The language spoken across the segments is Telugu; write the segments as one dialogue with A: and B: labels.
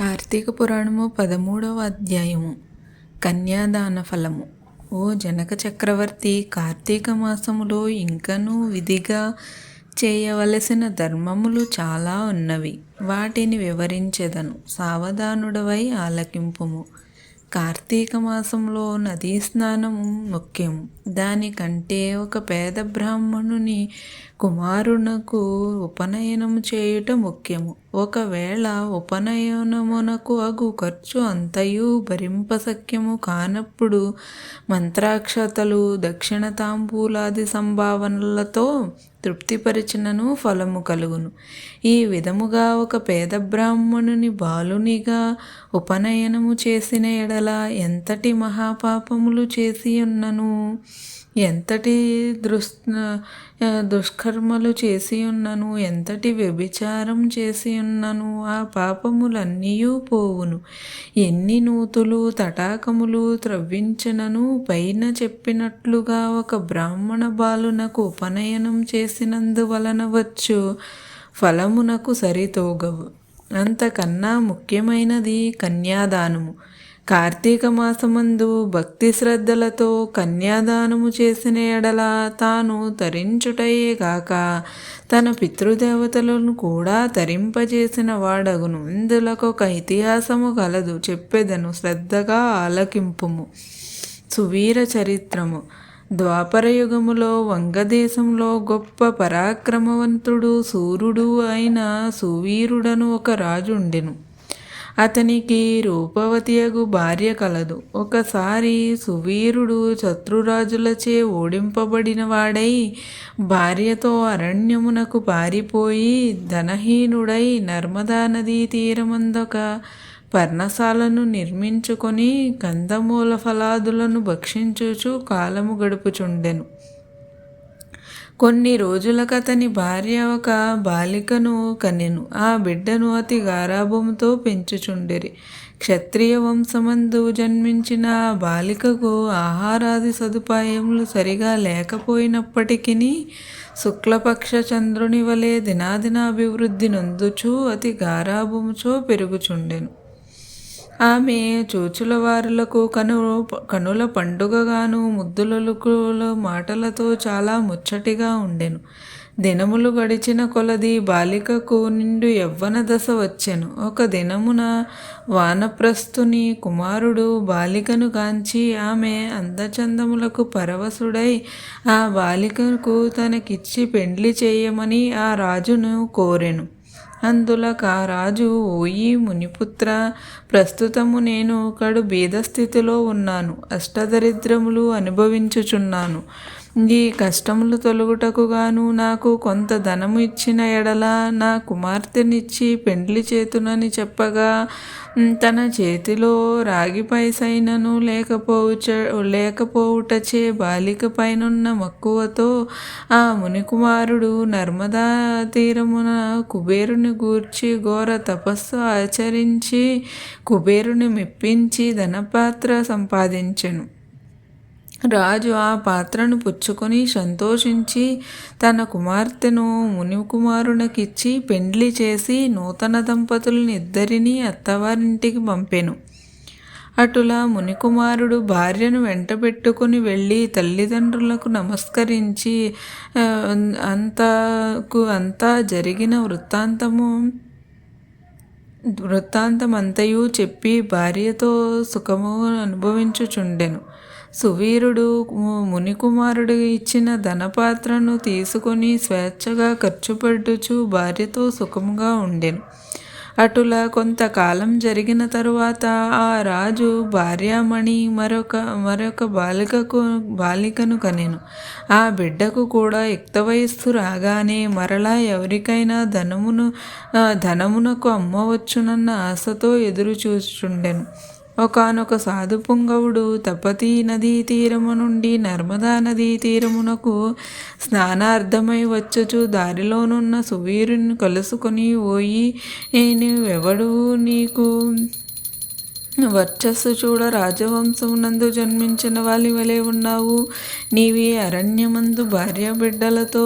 A: కార్తీక పురాణము 13వ అధ్యాయము. కన్యాదాన ఫలము. ఓ జనక చక్రవర్తి, కార్తీక మాసములో ఇంకనూ విధిగా చేయవలసిన ధర్మములు చాలా ఉన్నవి. వాటిని వివరించెదను, సావధానుడవై ఆలకింపుము. కార్తీక మాసంలో నదీ స్నానము ముఖ్యము. దానికంటే ఒక పేద బ్రాహ్మణుని కుమారునకు ఉపనయనము చేయుట ముఖ్యము. ఒకవేళ ఉపనయనమునకు అగు ఖర్చు అంతయు భరింపశక్యము కానప్పుడు మంత్రాక్షతలు, దక్షిణ తాంబూలాది సంభావనలతో తృప్తిపరిచినను ఫలము కలుగును. ఈ విధముగా ఒక పేద బ్రాహ్మణుని బాలునిగా ఉపనయనము చేసిన ఎడల ఎంతటి మహాపాపములు చేసి ఉన్నను, ఎంతటి దుష్కర్మలు చేసి ఉన్నను, ఎంతటి వ్యభిచారం చేసి ఉన్నను, ఆ పాపములన్నీ పోవును. ఎన్ని నూతులు తటాకములు త్రవ్వించినను పైన చెప్పినట్లుగా ఒక బ్రాహ్మణ బాలునకు ఉపనయనం చేసినందువలన వచ్చు ఫలమునకు సరితూగవు. అంతకన్నా ముఖ్యమైనది కన్యాదానము. కార్తీక మాసమందు భక్తి శ్రద్ధలతో కన్యాదానము చేసిన ఎడల తాను తరించుటయే కాక తన పితృదేవతలను కూడా తరింపజేసిన వాడగును. ఇందులకొక ఇతిహాసము కలదు, చెప్పెదను, శ్రద్ధగా ఆలకింపుము. సువీర చరిత్రము. ద్వాపరయుగములో వంగదేశంలో గొప్ప పరాక్రమవంతుడు శూరుడు అయిన సువీరుడను ఒక రాజు ఉండెను. అతనికి రూపవతియగు భార్య కలదు. ఒకసారి సువీరుడు శత్రురాజులచే ఓడింపబడిన వాడై భార్యతో అరణ్యమునకు పారిపోయి ధనహీనుడై నర్మదా నదీ తీరమందొక పర్ణశాలను నిర్మించుకొని కందమూల ఫలాదులను భక్షించుచు కాలము గడుపుచుండెను. కొన్ని రోజులకతని భార్య ఒక బాలికను కనెను. ఆ బిడ్డను అతి గారాభంతో పెంచుచుండిరి. క్షత్రియ వంశమందు జన్మించిన ఆ బాలికకు ఆహారాది సదుపాయములు సరిగా లేకపోయినప్పటికీ శుక్లపక్ష చంద్రుని వలె దినాదినాభివృద్ధి నొందుచు అతి గారాభముచో పెరుగుచుండెను. ఆమె చూచులవారులకు కనుల పండుగగాను ముద్దులొలుకుల మాటలతో చాలా ముచ్చటిగా ఉండెను. దినములు గడిచిన కొలది బాలికకు నిండు యవ్వన దశ వచ్చెను. ఒక దినమున వానప్రస్థుని కుమారుడు బాలికను కాంచి ఆమె అందచందములకు పరవశుడై ఆ బాలికకు తనకిచ్చి పెండ్లి చేయమని ఆ రాజును కోరెను. అందులక రాజు, ఓయి మునిపుత్ర, ప్రస్తుతము నేను కడు బీదస్థితిలో ఉన్నాను, అష్టదరిద్రములు అనుభవించుచున్నాను. ఈ కష్టములు తొలగుటకు గాను నాకు కొంత ధనము ఇచ్చిన ఎడల నా కుమార్తెనిచ్చి పెండ్లి చేతునని చెప్పగా తన చేతిలో రాగి పైసైనను లేకపోవుటచే బాలిక పైనున్న మక్కువతో ఆ మునికుమారుడు నర్మదా తీరమున కుబేరుని గూర్చి ఘోర తపస్సు ఆచరించి కుబేరుని మెప్పించి ధనపాత్ర సంపాదించెను. రాజు ఆ పాత్రను పుచ్చుకొని సంతోషించి తన కుమార్తెను మునికుమారునికిచ్చి పెండ్లి చేసి నూతన దంపతులని ఇద్దరినీ అత్తవారింటికి పంపెను. అటులా మునికుమారుడు భార్యను వెంటబెట్టుకుని వెళ్ళి తల్లిదండ్రులకు నమస్కరించి అంతా జరిగిన వృత్తాంతమంతయు చెప్పి భార్యతో సుఖము అనుభవించుచుండెను. సువీరుడు మునికుమారుడు ఇచ్చిన ధనపాత్రను తీసుకొని స్వేచ్ఛగా ఖర్చుపెట్టుచు భార్యతో సుఖముగా ఉండెను. అటులా కొంతకాలం జరిగిన తరువాత ఆ రాజు భార్యామణి మరొక బాలికను కనెను. ఆ బిడ్డకు కూడా యుక్త వయస్సు రాగానే మరలా ఎవరికైనా ధనమునకు అమ్మవచ్చునన్న ఆశతో ఎదురు చూచుచుండెను. ఒకానొక సాధు పుంగవుడు తపతీ నదీ తీరము నుండి నర్మదా నదీ తీరమునకు స్నానార్థమై వచ్చుచు దారిలోనున్న సువీరుని కలుసుకొని, ఓయి, నీవెవడు, నీకు వర్చస్సు చూడ రాజవంశమునందు జన్మించిన వాలి వలె ఉన్నావు. నీవి అరణ్యమందు భార్యాబిడ్డలతో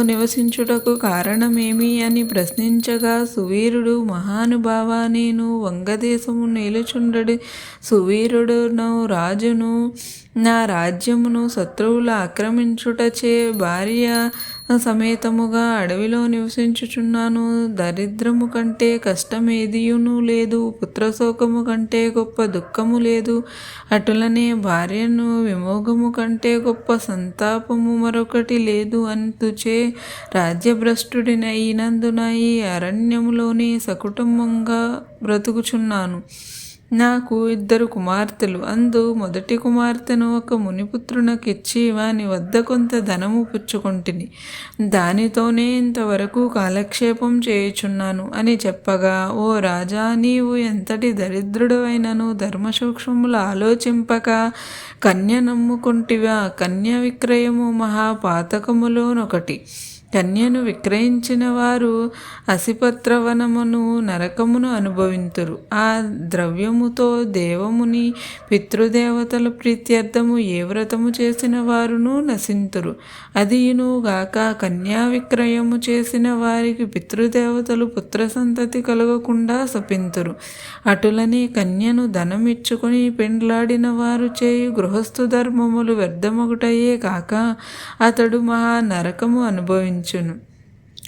A: నివసించుటకు కారణమేమి అని ప్రశ్నించగా, సువీరుడు మహానుభావ, నేను వంగదేశము నేలుచుండడి సువీరుడును రాజును. నా రాజ్యమును శత్రువులు ఆక్రమించుటచే భార్య సమేతముగా అడవిలో నివసించుచున్నాను. దరిద్రము కంటే కష్టమేదియును లేదు, పుత్రశోకము కంటే గొప్ప దుఃఖము లేదు. అటులనే భార్యను విమోగము కంటే గొప్ప సంతాపము మరొకటి లేదు. అందుచే రాజ్యభ్రష్టుడినైనందున ఈ అరణ్యములోనే సకుటుంబంగా బ్రతుకుచున్నాను. నాకు 2 కుమార్తెలు. అందు మొదటి కుమార్తెను ఒక మునిపుత్రునకిచ్చి వాని వద్ద కొంత ధనము పుచ్చుకొంటిని. దానితోనే ఇంతవరకు కాలక్షేపం చేయుచున్నాను అని చెప్పగా, ఓ రాజా, నీవు ఎంతటి దరిద్రుడవైనను ధర్మసూక్ష్మములు ఆలోచింపక కన్య నమ్ముకుంటివా? కన్య విక్రయము మహాపాతకములోనొకటి. కన్యను విక్రయించిన వారు అసిపత్రవనమును నరకమును అనుభవింతురు. ఆ ద్రవ్యముతో దేవముని పితృదేవతల ప్రీత్యర్థము ఏ వ్రతము చేసిన వారును నశింతురు. అదియును గాక కన్యా విక్రయము చేసిన వారికి పితృదేవతలు పుత్ర సంతతి కలగకుండా శపింతురు. అటులనే కన్యను ధనమిచ్చుకొని పెండ్లాడిన వారు చేయు గృహస్థు ధర్మములు వ్యర్థమగుటయే కాక అతడు మహా నరకము అనుభవించును.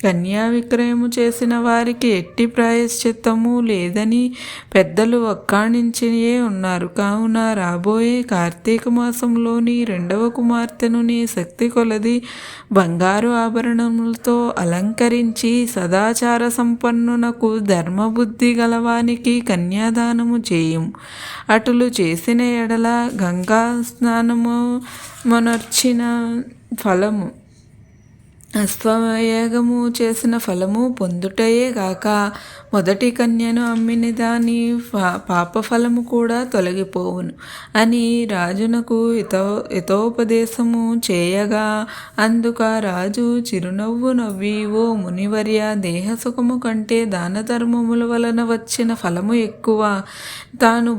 A: కన్యా విక్రయము చేసిన వారికి ఎట్టి ప్రాయశ్చిత్తము లేదని పెద్దలు వక్కాణించియే ఉన్నారు. కావున రాబోయే కార్తీక మాసంలోని 2వ కుమార్తెను నీ శక్తి కొలది బంగారు ఆభరణములతో అలంకరించి సదాచార సంపన్నునకు ధర్మబుద్ధి గలవానికి కన్యాదానము చేయుము. అటులు చేసిన ఎడల గంగా స్నానము మొనర్చిన ఫలము, అశ్వమేధము చేసిన ఫలము పొందుటయే గాక మొదటి కన్యను అమ్మిన దాని పాపఫలము కూడా తొలగిపోవును అని రాజునకు హితోపదేశము చేయగా, అందుక రాజు చిరునవ్వు నవ్వి, ఓ మునివర్య, దేహసుఖము కంటే దాన ధర్మముల వలన వచ్చిన ఫలము ఎక్కువ. తాను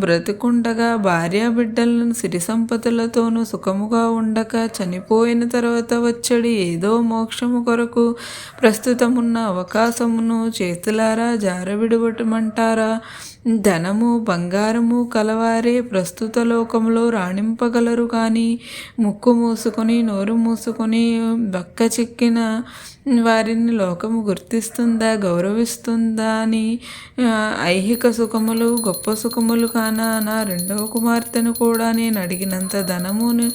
A: బ్రతుకుండగా భార్యాబిడ్డలను సిరి సంపదలతోనూ సుఖముగా ఉండక చనిపోయిన తర్వాత వచ్చడి ఏదో మోక్షము కొరకు ప్రస్తుతమున్న అవకాశమును చేతులారా జారవిడవటమంటారా? ధనము బంగారము కలవారే ప్రస్తుత లోకంలో రాణింపగలరు, కానీ ముక్కు మూసుకొని నోరు మూసుకొని బక్క చిక్కిన వారిని లోకము గుర్తిస్తుందా, గౌరవిస్తుందా అని ఐహిక సుఖములు గొప్ప సుఖములు కాన నా 2వ కుమార్తెను కూడా నేను అడిగినంత ధనమును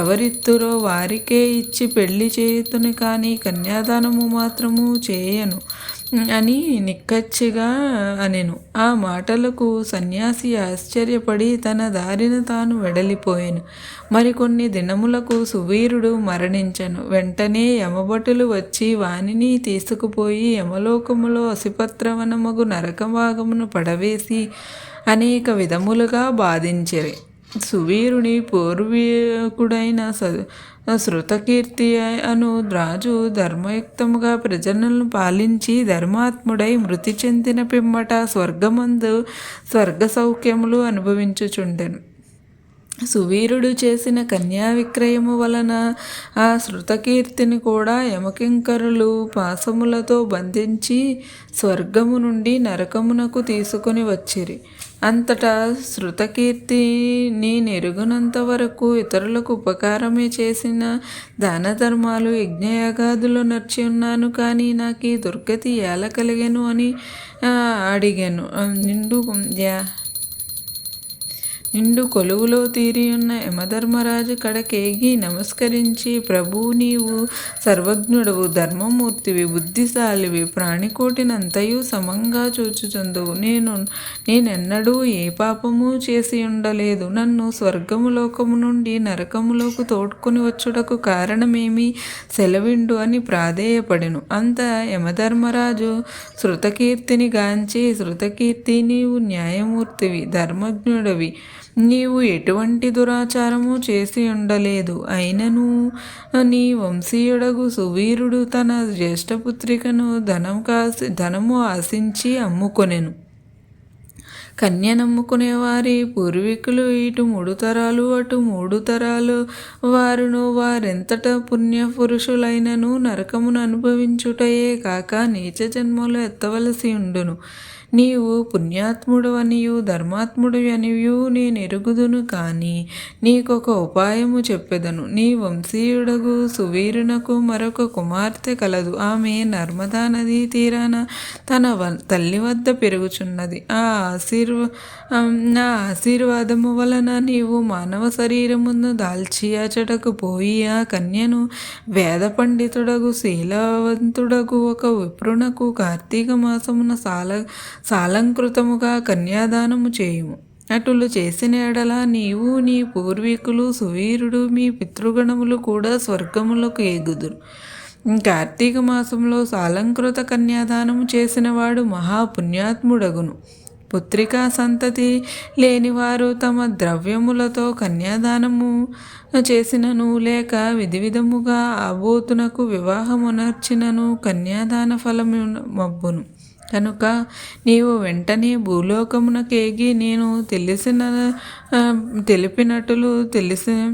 A: ఎవరిత్తురో వారికే ఇచ్చి పెళ్లి చేయుతును, కానీ కన్యాదానము మాత్రము చేయను అని నిక్కచ్చిగా అనెను. ఆ మాటలకు సన్యాసి ఆశ్చర్యపడి తన దారిన తాను వెడలిపోయెను. మరికొన్ని దినములకు సువీరుడు మరణించెను. వెంటనే యమభటులు వచ్చి వానిని తీసుకుపోయి యమలోకములో అసిపత్రవనమగు నరకభాగమును పడవేసి అనేక విధములుగా బాధించిరి. సువీరుని పూర్వీకుడైన శృతకీర్తి అను రాజు ధర్మయుక్తముగా ప్రజలను పాలించి ధర్మాత్ముడై మృతి చెందిన పిమ్మట స్వర్గమందు స్వర్గ సౌఖ్యములు అనుభవించుచుండెను. సువీరుడు చేసిన కన్యా విక్రయము వలన ఆ శృతకీర్తిని కూడా యమకింకరులు పాశములతో బంధించి స్వర్గము నుండి నరకమునకు తీసుకొని వచ్చిరి. అంతటా శృతకీర్తిని నెరుగునంత వరకు ఇతరులకు ఉపకారమే చేసిన దాన ధర్మాలు యజ్ఞయాగాదులు నర్చి ఉన్నాను, కానీ నాకు ఈ దుర్గతి ఎలా కలిగెను అని అడిగాను. నిండు కొలువులో తీరియున్న యమధర్మరాజు కడకేగి నమస్కరించి, ప్రభు, నీవు సర్వజ్ఞుడవు, ధర్మమూర్తివి, బుద్ధిశాలివి, ప్రాణికోటినంతయు సమంగా చూచుచుందువు. నేనెన్నడూ ఏ పాపము చేసి ఉండలేదు. నన్ను స్వర్గము లోకము నుండి నరకములోకి తోడ్కొని వచ్చుటకు కారణమేమి సెలవిండు అని ప్రాధేయపడెను. అంత యమధర్మరాజు శృతకీర్తిని గాంచి, శృతకీర్తి, నీవు న్యాయమూర్తివి, ధర్మజ్ఞుడవి, నీవు ఎటువంటి దురాచారము చేసి ఉండలేదు. అయినను నీ వంశీయుడగు సువీరుడు తన జ్యేష్ఠపుత్రికను ధనము ఆశించి అమ్ముకొనెను. కన్య నమ్ముకునేవారి పూర్వీకులు ఇటు 3 తరాలు అటు 3 తరాలు వారును వారెంతట పుణ్యపురుషులైనను నరకమును అనుభవించుటయే కాక నీచ జన్మలు ఎత్తవలసి ఉండును. నీవు పుణ్యాత్ముడవనియు ధర్మాత్ముడవనియు నేనెరుగుదును. కానీ నీకొక ఉపాయము చెప్పెదను. నీ వంశీయుడగు సువీరునకు మరొక కుమార్తె కలదు. ఆమె నర్మదా నదీ తీరాన తన తల్లి వద్ద పెరుగుచున్నది. నా ఆశీర్వాదము వలన నీవు మానవ శరీరమును దాల్చి అచటకు పోయి ఆ కన్యను వేద పండితుడగు శీలవంతుడగు ఒక విప్రునకు కార్తీక మాసమున సాలంకృతముగా కన్యాదానము చేయుము. అటులు చేసిన ఎడల నీవు నీ పూర్వీకులు సువీరుడు మీ పితృగణములు కూడా స్వర్గములకు ఎగుదురు. కార్తీక మాసంలో సాలంకృత కన్యాదానము చేసినవాడు మహాపుణ్యాత్ముడగును. పుత్రికా సంతతి లేనివారు తమ ద్రవ్యములతో కన్యాదానము చేసినను లేక విధివిధముగా ఆబోతునకు వివాహమునర్చినను కన్యాదాన ఫలము మబ్బును. కనుక నీవు వెంటనే భూలోకమునకేగి నేను తెలిపినట్లు తెలిసినవి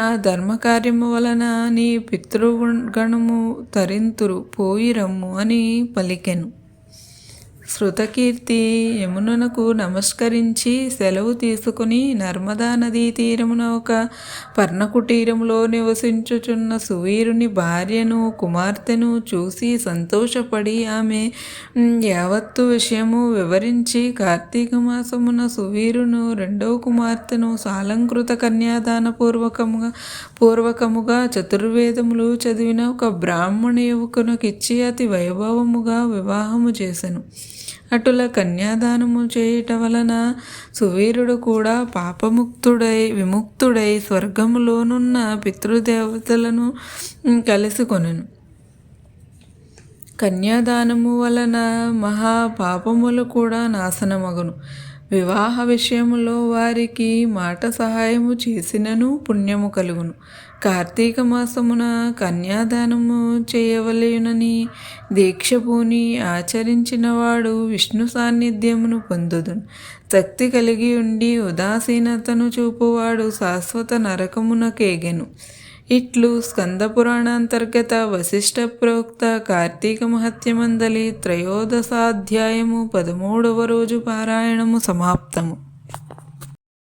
A: ఆ ధర్మకార్యము వలన నీ పితృగణము తరింతురు, పోయి రమ్ము అని పలికెను. శృతకీర్తి యమునకు నమస్కరించి సెలవు తీసుకుని నర్మదా నదీ తీరమున ఒక పర్ణకుటీరములో నివసించుచున్న సువీరుని భార్యను కుమార్తెను చూసి సంతోషపడి ఆమె యావత్తు విషయము వివరించి కార్తీక మాసమున సువీరును రెండవ కుమార్తెను సాలంకృత కన్యాదాన పూర్వకముగా చతుర్వేదములు చదివిన ఒక బ్రాహ్మణ యువకునకిచ్చి అతి వైభవముగా వివాహము చేసెను. అటుల కన్యాదానము చేయుట వలన సువీరుడు కూడా విముక్తుడై స్వర్గములోనున్న పితృదేవతలను కలుసుకొనెను. కన్యాదానము వలన మహాపాపములు కూడా నాశనమగును. వివాహ విషయములో వారికి మాట సహాయము చేసినను పుణ్యము కలుగును. కార్తీక మాసమున కన్యాదానము చేయవలెనని దీక్ష పూని ఆచరించినవాడు విష్ణు సాన్నిధ్యమును పొందుదును. శక్తి కలిగి ఉండి ఉదాసీనతను చూపువాడు శాశ్వత నరకమునకేగెను. ఇట్లు స్కందపురాణాంతర్గత వశిష్ఠ ప్రోక్త కార్తీక మహత్యమందలి 13వ అధ్యాయము 13వ రోజు పారాయణము సమాప్తము.